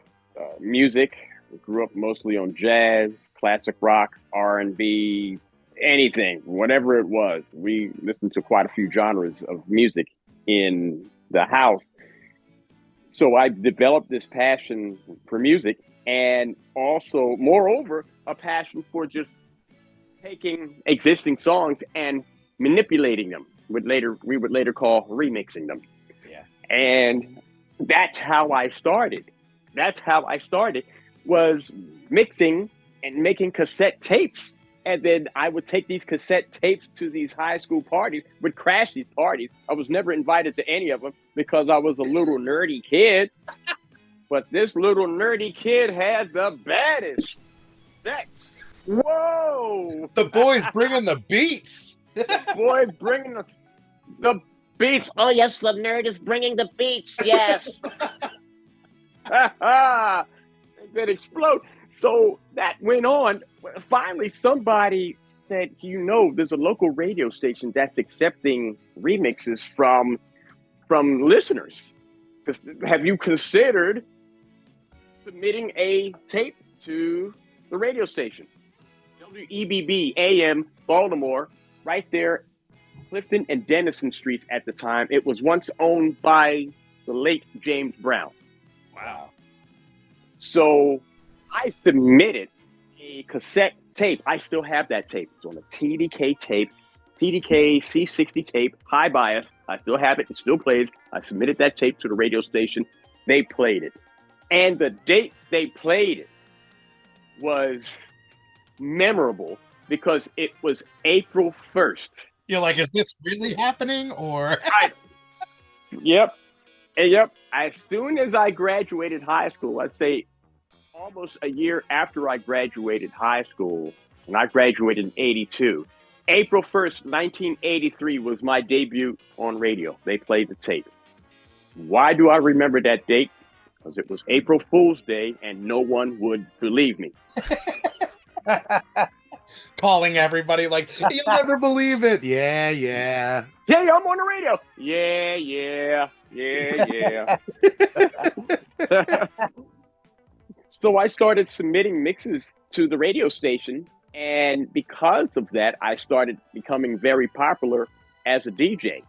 music. We grew up mostly on jazz, classic rock, R&B, anything, whatever it was. We listened to quite a few genres of music in the house. So I developed this passion for music and also, moreover, a passion for just taking existing songs and manipulating them. We would later call remixing them. Yeah. And that's how I started. Was mixing and making cassette tapes. And then I would take these cassette tapes to these high school parties, would crash these parties. I was never invited to any of them because I was a little nerdy kid. But this little nerdy kid had the baddest sex. Whoa! The boys bringing the beats. Boy bringing the beats. Oh, yes, the nerd is bringing the beats. Yes. That explode. So that went on. Finally, somebody said, there's a local radio station that's accepting remixes from listeners. Have you considered submitting a tape to the radio station? WEBB AM Baltimore, right there, Clifton and Dennison Streets at the time. It was once owned by the late James Brown. Wow. So I submitted a cassette tape. I still have that tape. It's on a TDK tape, TDK C60 tape, high bias. I still have it. It still plays. I submitted that tape to the radio station. They played it. And the date they played it was memorable because it was April 1st. You're like, is this really happening? Or Yep. As soon as I graduated high school, I'd say almost a year after I graduated high school, and I graduated in 82. April 1st, 1983 was my debut on radio. They played the tape. Why do I remember that date? Because it was April Fool's Day and no one would believe me. Calling everybody like, you'll never believe it. Yeah. Hey, I'm on the radio. Yeah. So I started submitting mixes to the radio station And because of that, I started becoming very popular as a DJ.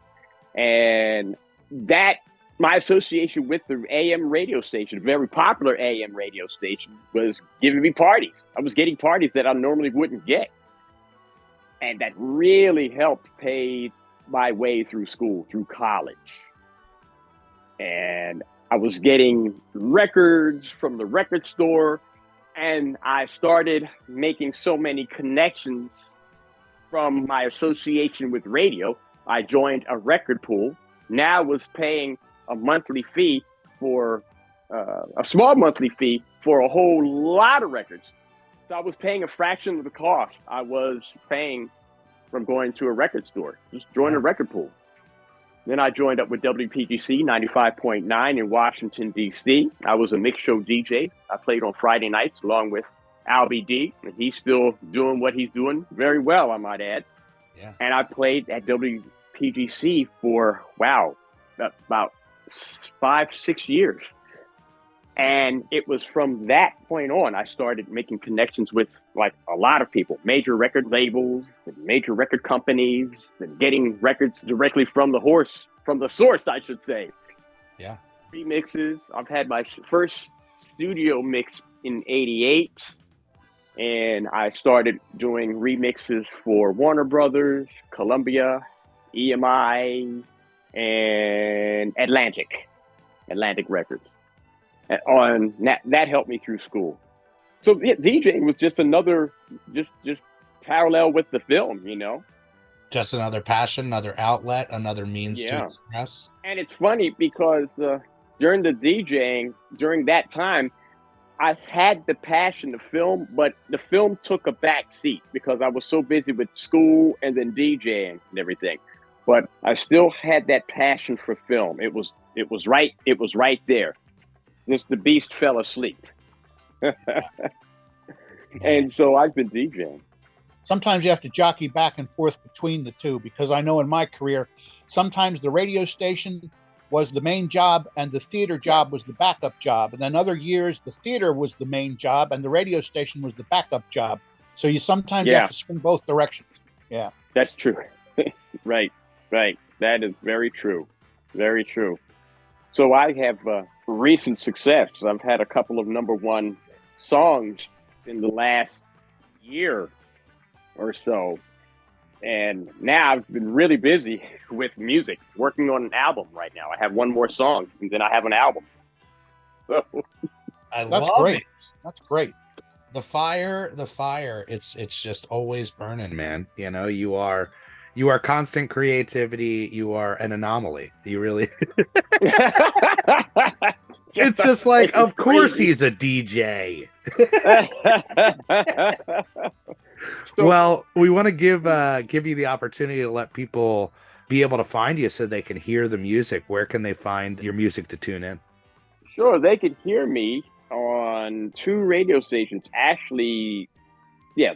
And that, my association with the AM radio station, very popular AM radio station, was giving me parties. I was getting parties that I normally wouldn't get. And that really helped pay my way through school, through college. And I was getting records from the record store, and I started making so many connections from my association with radio. I joined a record pool. Now was paying a monthly fee for a small monthly fee for a whole lot of records. So I was paying a fraction of the cost I was paying from going to a record store. Just join a record pool. Then I joined up with WPGC 95.9 in Washington, D.C. I was a mix show DJ. I played on Friday nights along with Albie D, and he's still doing what he's doing very well, I might add. Yeah. And I played at WPGC for, about 5-6 years. And it was from that point on, I started making connections with like a lot of people, major record labels, and major record companies, and getting records directly from the source, I should say. Yeah. Remixes. I've had my first studio mix in '88, and I started doing remixes for Warner Brothers, Columbia, EMI, and Atlantic Records. On that helped me through school. So yeah, DJing was just another, just parallel with the film, you know. Just another passion, another outlet, another means to express. And it's funny because during the DJing, during that time, I had the passion to film, but the film took a back seat because I was so busy with school and then DJing and everything. But I still had that passion for film. It was right there. Just the beast fell asleep. And so I've been DJing. Sometimes you have to jockey back and forth between the two, because I know in my career, sometimes the radio station was the main job and the theater job was the backup job. And then other years, the theater was the main job and the radio station was the backup job. So you sometimes have to swing both directions. Yeah. That's true. Right. That is very true. Very true. So I have recent success. I've had a couple of #1 songs in the last year or so. And now I've been really busy with music, working on an album right now. I have one more song and then I have an album. So, That's love great. it. That's great. The fire, it's just always burning, man. You know, you are constant creativity. You are an anomaly. You really. It's just like, of course he's a DJ. Well, we want to give you the opportunity to let people be able to find you so they can hear the music. Where can they find your music to tune in? Sure, they can hear me on 2 radio stations. Actually,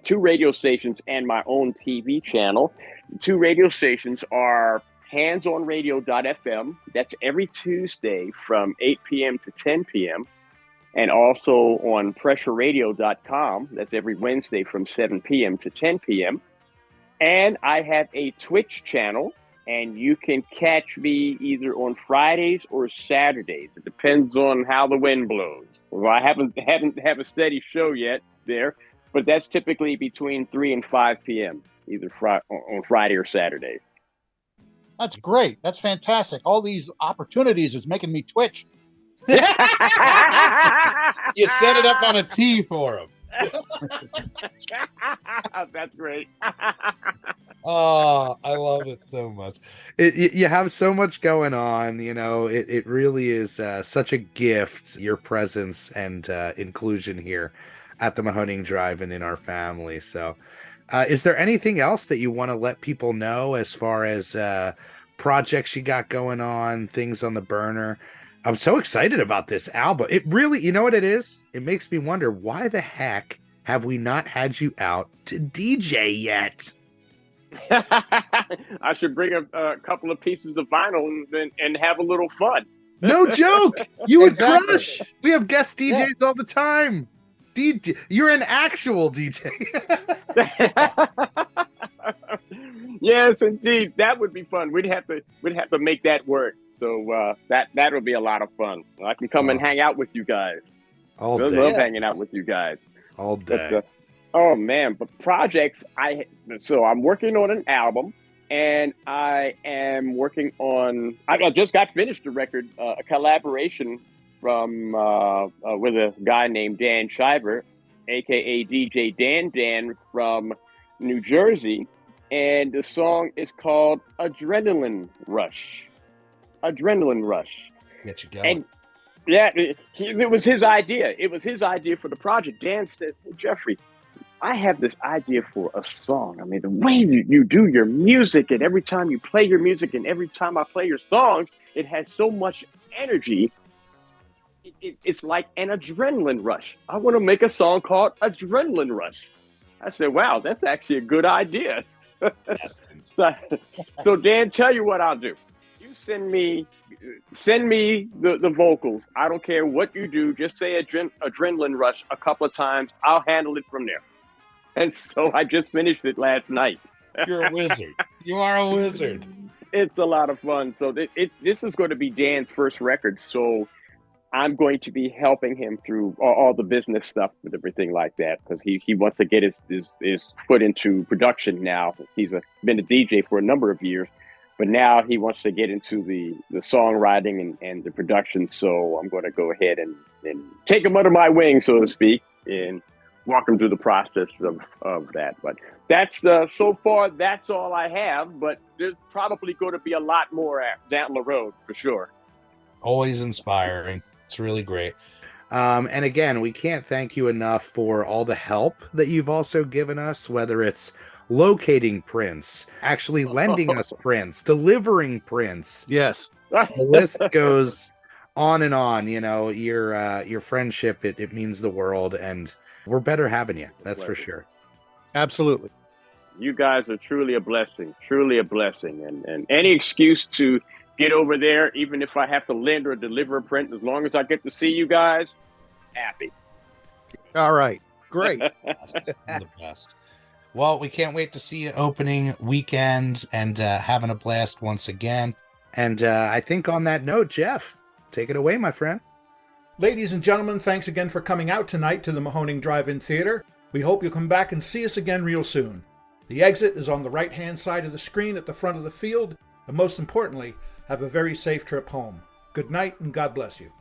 2 radio stations and my own TV channel. 2 radio stations are handsonradio.fm. That's every Tuesday from 8 p.m. to 10 p.m. And also on pressureradio.com. That's every Wednesday from 7 p.m. to 10 p.m. And I have a Twitch channel, and you can catch me either on Fridays or Saturdays. It depends on how the wind blows. Well, I haven't have a steady show yet there, but that's typically between 3 and 5 p.m. either on Friday or Saturday. That's great. That's fantastic. All these opportunities is making me twitch. You set it up on a tee for him. That's great. Oh, I love it so much. You have so much going on. You know, it really is such a gift, your presence and inclusion here at the Mahoning Drive-In in our family. So is there anything else that you want to let people know as far as projects you got going on, things on the burner? I'm so excited about this album. It really, you know what it is? It makes me wonder, why the heck have we not had you out to DJ yet? I should bring a couple of pieces of vinyl and have a little fun. No joke. You would crush. We have guest DJs all the time. DJ, you're an actual DJ. Yes, indeed, that would be fun. We'd have to make that work. So that would be a lot of fun. I can come and hang out with you guys. All I day. love hanging out with you guys. All day. But, oh man, but projects. So I'm working on an album, and I am working on. I just got finished a record, a collaboration from with a guy named Dan Shiver, aka DJ Dan from New Jersey, and the song is called Adrenaline Rush. Adrenaline Rush. Get you going. And yeah, it was his idea. It was his idea for the project. Dan said, "Hey, Geoffrey, I have this idea for a song. I mean, the way you do your music, and every time you play your music, and every time I play your songs, it has so much energy. It's like an adrenaline rush. I want to make a song called Adrenaline Rush." I said, "Wow, that's actually a good idea." So Dan, tell you what I'll do. You send me the vocals. I don't care what you do. Just say Adrenaline Rush a couple of times. I'll handle it from there. And so I just finished it last night. You're a wizard. You are a wizard. It's a lot of fun. So this is going to be Dan's first record. So I'm going to be helping him through all the business stuff and everything like that, because he wants to get his foot into production now. He's been a DJ for a number of years, but now he wants to get into the songwriting and the production. So I'm going to go ahead and take him under my wing, so to speak, and walk him through the process of that. But that's so far, that's all I have. But there's probably going to be a lot more down the road for sure. Always inspiring. It's really great. And again, we can't thank you enough for all the help that you've also given us, whether it's locating prints, actually lending us prints, delivering prints. Yes. The list goes on and on. You know, your friendship, it means the world, and we're better having you. That's for sure. Absolutely. You guys are truly a blessing, and any excuse to get over there, even if I have to lend or deliver a print, as long as I get to see you guys, happy. All right. Great. The best. Well, we can't wait to see you opening weekend and having a blast once again. And I think on that note, Geoff, take it away, my friend. Ladies and gentlemen, thanks again for coming out tonight to the Mahoning Drive-In Theater. We hope you'll come back and see us again real soon. The exit is on the right-hand side of the screen at the front of the field, and most importantly, have a very safe trip home. Good night, and God bless you.